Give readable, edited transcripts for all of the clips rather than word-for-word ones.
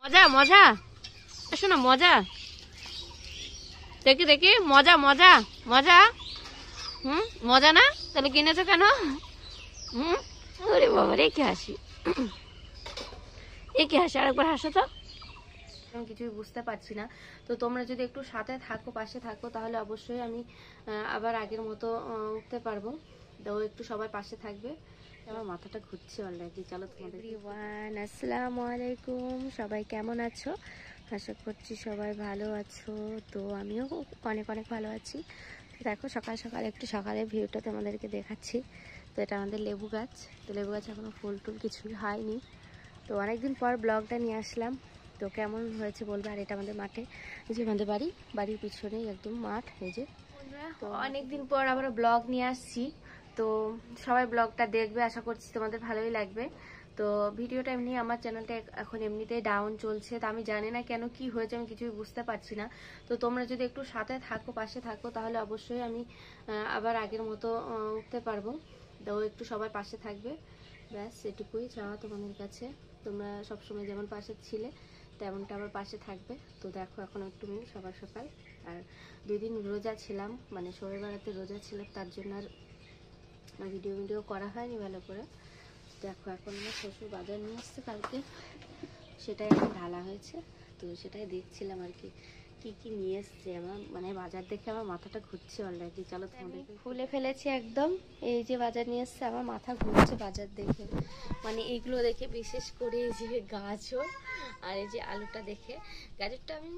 মজা মজা শোনো মজা দেখি দেখি মজা মজা মজা মজা না তাহলে কিনেছো কেন? ওরে বাবা রে কি হাসি এ কি হাসি আরেকবার হাসো তো। কিছুই বুঝতে পারছি না। তো তোমরা যদি একটু সাথে থাকো পাশে থাকো তাহলে অবশ্যই আমি আবার আগের মতো উঠতে পারবো। তো একটু সবাই পাশে থাকবে। আমার মাথাটা ঘুরছে অলরেডি। চলো এভরিওয়ান আসসালামু আলাইকুম, সবাই কেমন আছো? আশা করছি সবাই ভালো আছো। তো আমিও অনেক অনেক ভালো আছি। দেখো সকাল সকাল একটু সকালের ভিউটা তোমাদেরকে দেখাচ্ছি। তো এটা আমাদের লেবু গাছ। তো লেবু গাছ এখনো ফুল টুল কিছুই হয়নি। তো অনেকদিন পর ব্লগটা নিয়ে আসলাম। তো কেমন হয়েছে বলবে। আর এটা আমাদের মাঠে, এই যে আমাদের বাড়ির পিছনেই একদম মাঠ। এই যে তো অনেকদিন পর আবার ব্লগ নিয়ে আসছি। তো সবাই ব্লগটা দেখবে, আশা করছি তোমাদের ভালোই লাগবে। তো ভিডিওটা এমনি আমার চ্যানেলটা এখন এমনিতেই ডাউন চলছে। তো আমি জানি না কেন কি হয়েছে, আমি কিছুই বুঝতে পারছি না। তো তোমরা যদি একটু সাথে থাকো পাশে থাকো তাহলে অবশ্যই আমি আবার আগের মতো উঠতে পারবো। তো একটু সবাই পাশে থাকবে, ব্যাস এটুকুই চাওয়া তোমাদের কাছে। তোমরা সবসময় যেমন পাশে ছিলে তেমনটা আবার পাশে থাকবে। তো দেখো এখন একটু সকাল সকাল, আর 2 দিন রোজা ছিলাম, মানে শরীর বেড়াতে রোজা ছিলাম, তার জন্য আর ভিডিও করা হয়নি ভালো করে। দেখো এখন আমার শ্বশুর বাজার নিয়ে এসছে কালকে, সেটাই এখন ঢালা হয়েছে। তো সেটাই দেখছিলাম আর কি কি নিয়ে এসছে। আমার মানে বাজার দেখে আমার মাথাটা ঘুরছে অলরেডি। চলো তোমাদের খুলে ফেলেছি একদম। এই যে বাজার নিয়ে এসছে, আমার মাথা ঘুরছে বাজার দেখে, মানে এইগুলো দেখে, বিশেষ করে এই যে গাজর আর এই যে আলুটা দেখে। গাজরটা আমি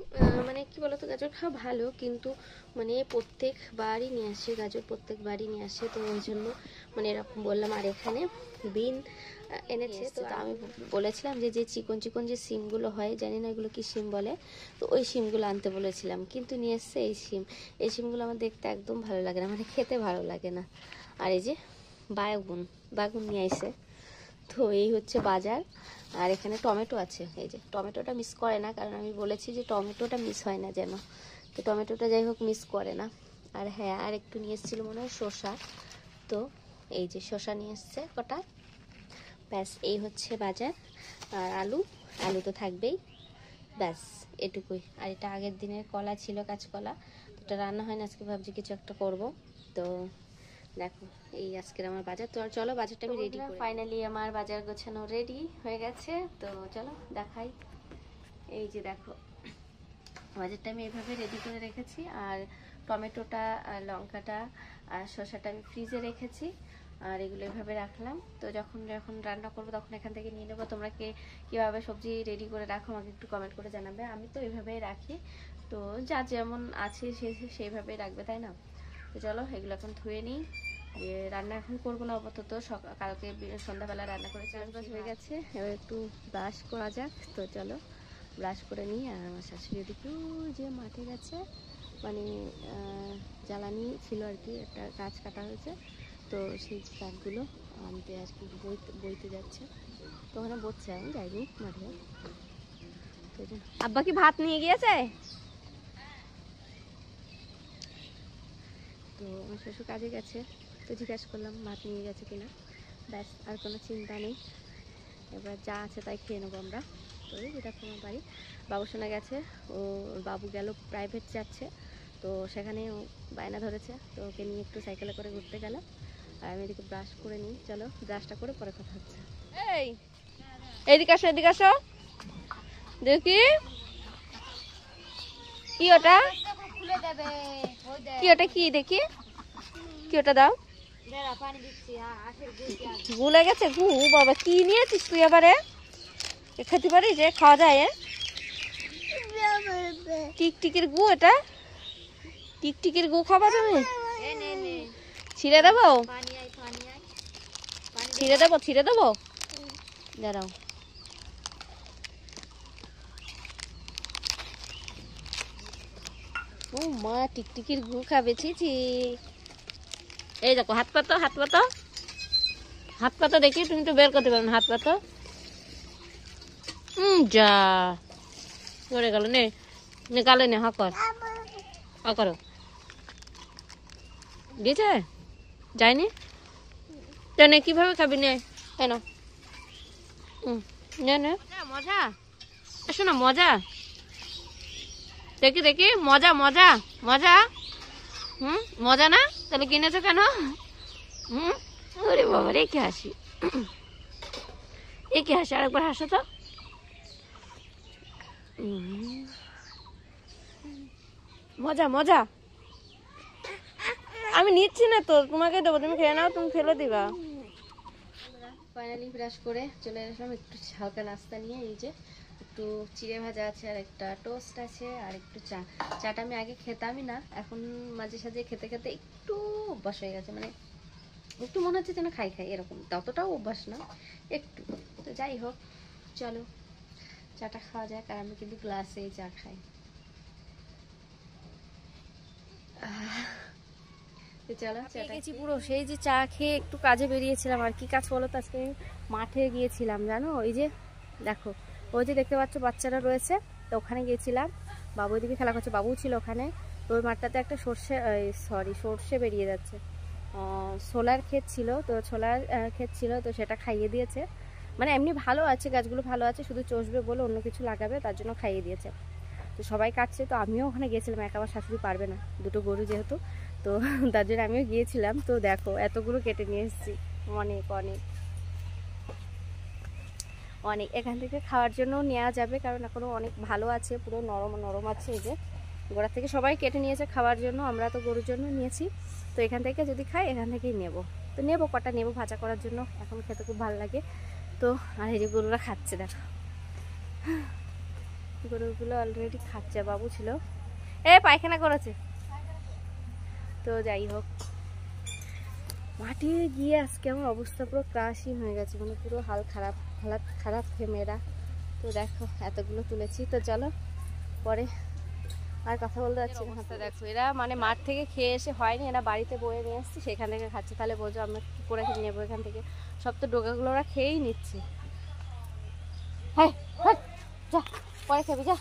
মানে কি বলতো, গাজর খাওয়া ভালো কিন্তু মানে প্রত্যেকবারই নিয়ে আসে গাজর, প্রত্যেকবারই নিয়ে আসে। তো ওই জন্য মানে এরকম বললাম। আর এখানে বিন এনেছে। তো আমি বলেছিলাম যে চিকন চিকন যে সিমগুলো হয়, জানি না এগুলো কি সিম বলে, তো ওই সিমগুলো আনতে বলেছিলাম, কিন্তু নিয়ে এসছে এই সিমগুলো আমার দেখতে একদম ভালো লাগে না, মানে খেতে ভালো লাগে না। আর এই যে বাগুন নিয়ে আসে। তো এই হচ্ছে বাজার। আর এখানে টমেটো আছে। এই যে টমেটোটা মিস করে না, কারণ আমি বলেছি যে টমেটোটা মিস হয় না যেন। তো টমেটোটা যাই হোক মিস করে না। আর হ্যাঁ, আর একটু নিয়ে এসেছিল মনে হয় শসা। তো এই যে শসা নিয়ে এসছে কটা, ব্যাস এই হচ্ছে বাজার। আর আলু তো থাকবেই, ব্যাস এটুকুই। আর এটা আগের দিনের কলা ছিল, কাঁচকলা, তো এটা রান্না হয় না, আজকে ভাবছি কিছু একটা করব। তো দেখো এই আজকের আমার বাজার। তো চলো বাজারটা আমি রেডি করি। ফাইনালি আমার বাজার গোছানো রেডি হয়ে গেছে। তো চলো দেখাই। এই যে দেখো বাজারটা আমি এইভাবে রেডি করে রেখেছি। আর টমেটোটা, লঙ্কাটা আর শসাটা আমি ফ্রিজে রেখেছি। আর এগুলো এভাবে রাখলাম। তো যখন রান্না করবো তখন এখান থেকে নিয়ে নেবো। তোমরা কীভাবে সবজি রেডি করে রাখো আমাকে একটু কমেন্ট করে জানাবে। আমি তো এইভাবেই রাখি। তো যা যেমন আছে সেইভাবেই রাখবে, তাই না? তো চলো এগুলো এখন ধুয়ে নিই। রান্না এখন করবো না আপাতত, কালকে সন্ধ্যাবেলা রান্না করে চাষবাস হয়ে গেছে। এবার একটু ব্রাশ করা যাক। তো চলো ব্রাশ করে নিই। আর আমার শাশুড়ি ওদিকে যে মাঠে গেছে, মানে জ্বালানি ছিল আর কি, একটা গাছ কাটা হয়েছে, তো সেই কাঠগুলো আনতে আর কি বইতে যাচ্ছে। তো ওখানে বসছে, আমি যাইনি মাঠে। আব্বা কি ভাত নিয়ে গিয়েছে? তো আমার শ্বশুর কাজে গেছে, তো জিজ্ঞাসা করলাম ভাত নিয়ে গেছে কিনা। ব্যাস আর কোনো চিন্তা নেই, এবার যা আছে তাই খেয়ে নেবো আমরা। তো এই দেখো আমার বাড়ি। বাবু শোনা গেছে, ওর বাবু গেল প্রাইভেট যাচ্ছে, তো সেখানে বায়না ধরেছে, তো ওকে নিয়ে একটু সাইকেলে করে ঘুরতে গেল। আর আমি এদিকে ব্রাশ করে নিই। চলো ব্রাশটা করে পরে কথা হচ্ছে। এদিকে আসো, এদিকে আসো, দেখি কি ওটা, কি ওটা, কি দেখি কি ওটা, দাও। গুলে গেছে গু, বাবা কি নিয়েছিস তুই আবারে? খেতে পারি যে খাওয়া যায়? টিকটিকির গু, এটা টিকটিকির গু খাবা তুমি? ছিঁড়ে দেবো, ছিঁড়ে দেবো, দাঁড়াও। ও মা, টিকটিকির গু খাবে, ছিছি। এই দেখো হাত পাতো, দেখি, তুমি তো বের করতে পারো না, হাত পাতো। যা পড়ে গেল, নে গালে নে, হা করো। দিয়েছে, যায়নি তো, নে কিভাবে খাবি, নে কেন, নে মজা শোনা মজা দেখি দেখি, মজা মজা মজা। মজা না? তাহলে কিনেছো কেন? ওরে বাবা রে, কি হাসি, এ কি হাসি, আরেকবার হাসো তো। মজা মজা। আমি নিচ্ছি না তো, তোমাকে দেবো, তুমি খেয়ে নাও, তুমি ফেলে দিবা। ফাইনালি ব্রাশ করে চলে আসলাম একটু হালকা নাস্তা নিয়ে। এই যে একটু চিড়ে ভাজা আছে, আর একটা টোস্ট আছে, আর একটু চা। চাটা আমি আগে খেতামই না, এখন মাঝে সাঝে খেতে খেতে একটু অভ্যাস হয়ে গেছে, মানে একটু মনে হচ্ছে যেন খাই খাই এরকম, ততটাও অভ্যাস না, একটু। তো যাই হোক, চলো চাটা খাওয়া যাক। আর আমি কিন্তু গ্লাসে চা খাই। চলো চাটা পুরো সেই যে চা খেয়ে একটু কাজে বেরিয়েছিলাম। আর কি কাজ বলো তো, আজকে মাঠে গিয়েছিলাম জানো। ওই যে দেখো, ওই যে দেখতে পাচ্ছ বাচ্চারা রয়েছে, তো ওখানে গিয়েছিলাম। বাবু দিকে খেলা করছে, বাবু ছিল ওখানে। তো ওই মাঠটাতে একটা সর্ষে বেরিয়ে যাচ্ছে, ছোলার ক্ষেত ছিল, তো ছোলার ক্ষেত ছিল, তো সেটা খাইয়ে দিয়েছে। মানে এমনি ভালো আছে, গাছগুলো ভালো আছে, শুধু চষবে বলে অন্য কিছু লাগাবে, তার জন্য খাইয়ে দিয়েছে। তো সবাই কাটছে, তো আমিও ওখানে গিয়েছিলাম। একা আমার শাশুড়ি পারবে না, দুটো গরু যেহেতু, তো তার জন্য আমিও গিয়েছিলাম। তো দেখো এতগুলো কেটে নিয়ে এসেছি, অনেক অনেক অনেক। এখান থেকে খাওয়ার জন্য নেওয়া যাবে, কারণ এখনও অনেক ভালো আছে, পুরো নরম নরম আছে। এই যে গোড়া থেকে সবাই কেটে নিয়েছে খাওয়ার জন্য, আমরা তো গরুর জন্য নিয়েছি। তো এখান থেকে যদি খাই, এখান থেকেই নেব। তো নেবো, কটা নেবো ভাজা করার জন্য, এখন খেতে খুব ভালো লাগে। তো আর এই যে গরুরা খাচ্ছে, দেখো গরুগুলো অলরেডি খাচ্ছে। বাবু ছিল, পায়খানা করেছে। তো যাই হোক, মাঠে গিয়ে আজকে আমার অবস্থা পুরো ক্রাশিং হয়ে গেছে, মানে পুরো হালত খারাপ মেয়েরা। তো দেখো এতগুলো তুলেছি। তো চলো পরে আর কথা বলতে যাচ্ছি না। হাতে দেখো, এরা মানে মাঠ থেকে খেয়ে এসে হয়নি, এরা বাড়িতে বয়ে নিয়ে আসছে, সেখান থেকে খাচ্ছে। তাহলে বোঝো আমরা কি করে নেবো এখান থেকে, সব তো ডোকাগুলো ওরা খেয়েই নিচ্ছে। হ্যাঁ যা, পরে খাবি যা।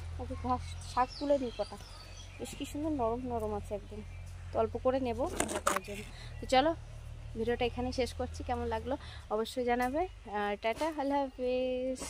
শাক তুলে নিই কটা, বেশ কি সুন্দর নরম নরম আছে একদম। তো অল্প করে নেবো করার জন্য। তো চলো ভিডিওটা এখানে শেষ করছি, কেমন লাগলো অবশ্যই জানাবে। টাটা, আল্লাহ হাফেজ।